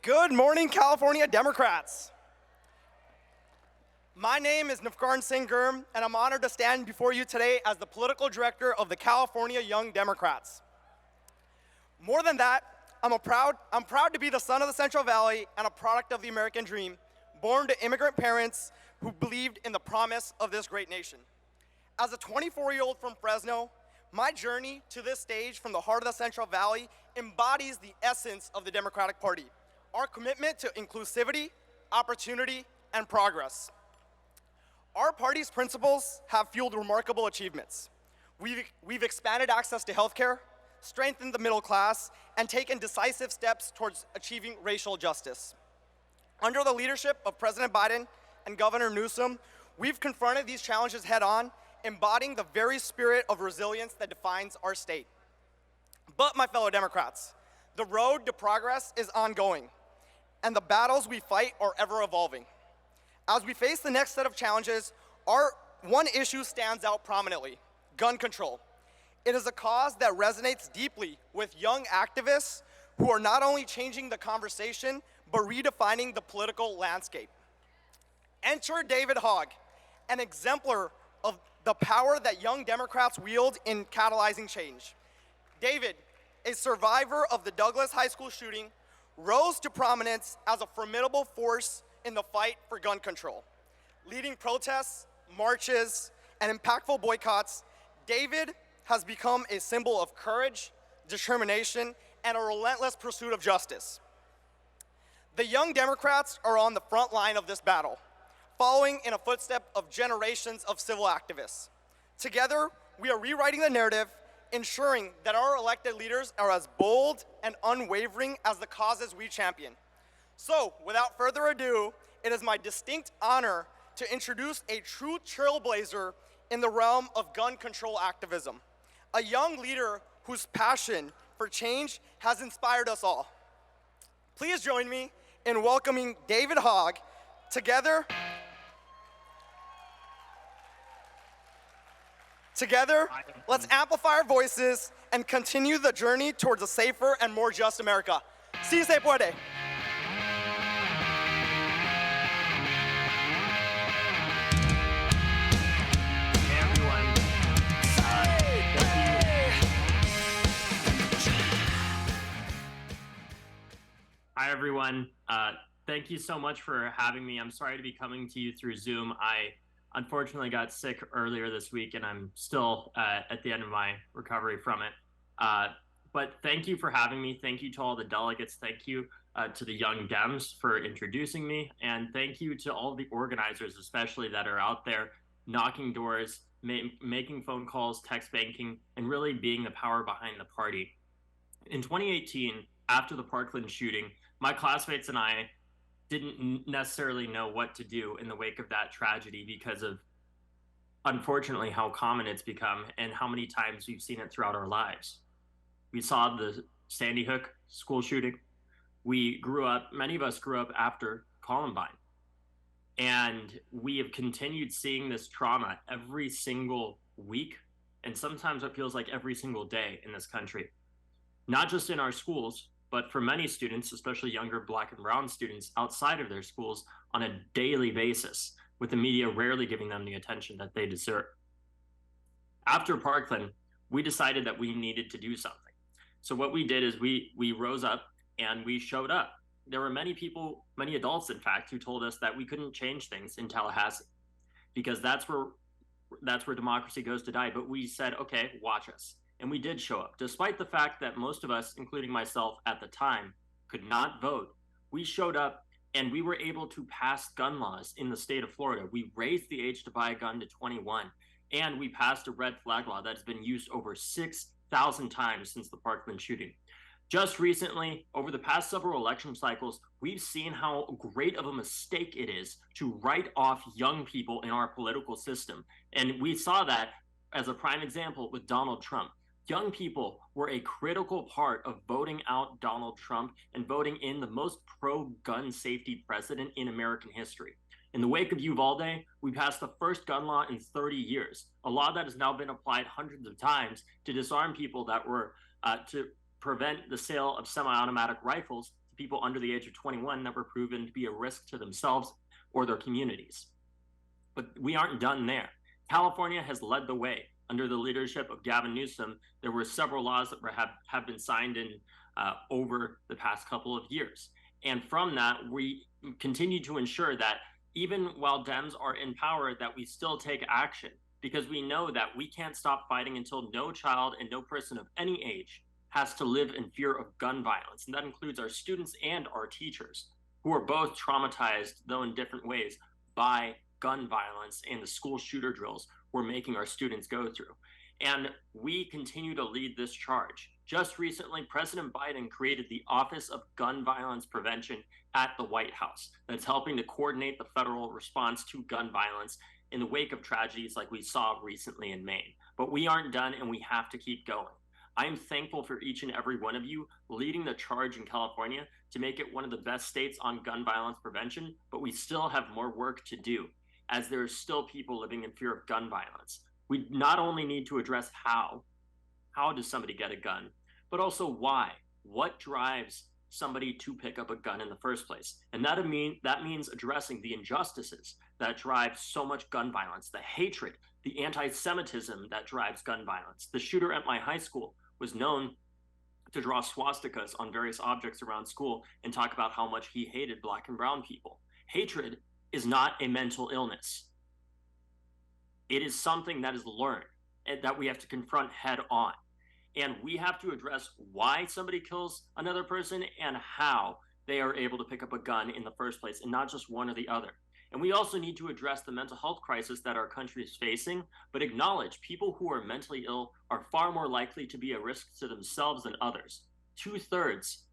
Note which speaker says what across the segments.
Speaker 1: Good morning, California Democrats. My name is Nafkarn Singh Gurm, and I'm honored to stand before you today as the political director of the California Young Democrats. More than that, I'm proud to be the son of the Central Valley and a product of the American dream, born to immigrant parents who believed in the promise of this great nation. As a 24-year-old from Fresno, my journey to this stage from the heart of the Central Valley embodies the essence of the Democratic Party, our commitment to inclusivity, opportunity, and progress. Our party's principles have fueled remarkable achievements. We've expanded access to healthcare, strengthened the middle class, and taken decisive steps towards achieving racial justice. Under the leadership of President Biden and Governor Newsom, we've confronted these challenges head-on, embodying the very spirit of resilience that defines our state. But, my fellow Democrats, the road to progress is ongoing, and the battles we fight are ever evolving. As we face the next set of challenges, our one issue stands out prominently: gun control. It is a cause that resonates deeply with young activists who are not only changing the conversation, but redefining the political landscape. Enter David Hogg, an exemplar of the power that young Democrats wield in catalyzing change. David, a survivor of the Douglas High School shooting, rose to prominence as a formidable force in the fight for gun control. Leading protests, marches, and impactful boycotts, David has become a symbol of courage, determination, and a relentless pursuit of justice. The young Democrats are on the front line of this battle, following in a footstep of generations of civil activists. Together, we are rewriting the narrative, ensuring that our elected leaders are as bold and unwavering as the causes we champion. So, without further ado, it is my distinct honor to introduce a true trailblazer in the realm of gun control activism, a young leader whose passion for change has inspired us all. Please join me in welcoming David Hogg. Together, let's amplify our voices and continue the journey towards a safer and more just America. Si se puede.
Speaker 2: Hi, everyone. Thank you so much for having me. I'm sorry to be coming to you through Zoom. I unfortunately got sick earlier this week, and I'm still at the end of my recovery from it. But thank you for having me. Thank you to all the delegates. Thank you to the Young Dems for introducing me. And thank you to all the organizers, especially that are out there knocking doors, making phone calls, text banking, and really being the power behind the party. In 2018, after the Parkland shooting, my classmates and I didn't necessarily know what to do in the wake of that tragedy because of, unfortunately, how common it's become and how many times we've seen it throughout our lives. We saw the Sandy Hook school shooting. Many of us grew up after Columbine. And we have continued seeing this trauma every single week, and sometimes it feels like every single day in this country. Not just in our schools, but for many students, especially younger Black and brown students outside of their schools, on a daily basis, with the media rarely giving them the attention that they deserve. After Parkland, we decided that we needed to do something. So what we did is we rose up and we showed up. There were many people, many adults, in fact, who told us that we couldn't change things in Tallahassee because that's where democracy goes to die. But we said, okay, watch us. And we did show up. Despite the fact that most of us, including myself at the time, could not vote, we showed up and we were able to pass gun laws in the state of Florida. We raised the age to buy a gun to 21, and we passed a red flag law that has been used over 6,000 times since the Parkland shooting. Just recently, over the past several election cycles, we've seen how great of a mistake it is to write off young people in our political system. And we saw that as a prime example with Donald Trump. Young people were a critical part of voting out Donald Trump and voting in the most pro-gun safety president in American history. In the wake of Uvalde, we passed the first gun law in 30 years, a law that has now been applied hundreds of times to disarm people that were to prevent the sale of semi-automatic rifles to people under the age of 21 that were proven to be a risk to themselves or their communities. But we aren't done there. California has led the way. Under the leadership of Gavin Newsom, there were several laws that have been signed in over the past couple of years. And from that, we continue to ensure that even while Dems are in power, that we still take action, because we know that we can't stop fighting until no child and no person of any age has to live in fear of gun violence. And that includes our students and our teachers, who are both traumatized, though in different ways, by gun violence and the school shooter drills we're making our students go through. And we continue to lead this charge. Just recently, President Biden created the Office of Gun Violence Prevention at the White House that's helping to coordinate the federal response to gun violence in the wake of tragedies like we saw recently in Maine. But we aren't done, and we have to keep going. I'm thankful for each and every one of you leading the charge in California to make it one of the best states on gun violence prevention, but we still have more work to do, as there are still people living in fear of gun violence. We not only need to address how does somebody get a gun, but also why. What drives somebody to pick up a gun in the first place? And that means addressing the injustices that drive so much gun violence, the hatred, the anti-Semitism that drives gun violence. The shooter at my high school was known to draw swastikas on various objects around school and talk about how much he hated Black and brown people. Hatred is not a mental illness. It is something that is learned and that we have to confront head on. And we have to address why somebody kills another person and how they are able to pick up a gun in the first place, and not just one or the other. And we also need to address the mental health crisis that our country is facing, but acknowledge people who are mentally ill are far more likely to be a risk to themselves than others. Two-thirds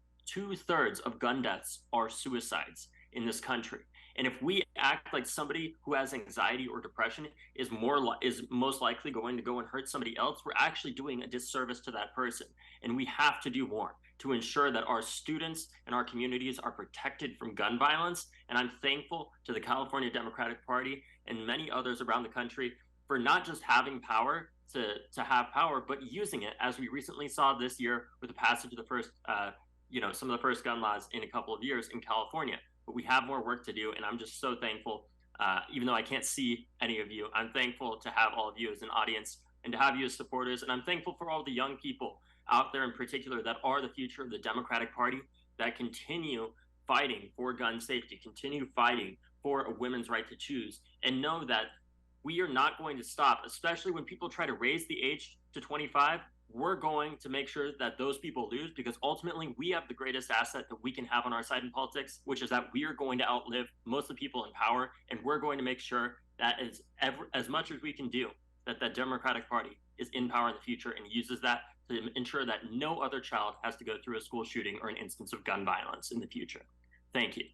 Speaker 2: of gun deaths are suicides in this country. And if we act like somebody who has anxiety or depression is most likely going to go and hurt somebody else, we're actually doing a disservice to that person. And we have to do more to ensure that our students and our communities are protected from gun violence. And I'm thankful to the California Democratic Party and many others around the country for not just having power to have power, but using it, as we recently saw this year with the passage of the first, some of the first gun laws in a couple of years in California. But we have more work to do, and I'm just so thankful. Even though I can't see any of you, I'm thankful to have all of you as an audience and to have you as supporters. And I'm thankful for all the young people out there in particular that are the future of the Democratic Party, that continue fighting for gun safety, continue fighting for a women's right to choose, and know that we are not going to stop, especially when people try to raise the age to 25. We're going to make sure that those people lose, because ultimately we have the greatest asset that we can have on our side in politics, which is that we are going to outlive most of the people in power, and we're going to make sure that as much as we can do, that the Democratic Party is in power in the future and uses that to ensure that no other child has to go through a school shooting or an instance of gun violence in the future. Thank you.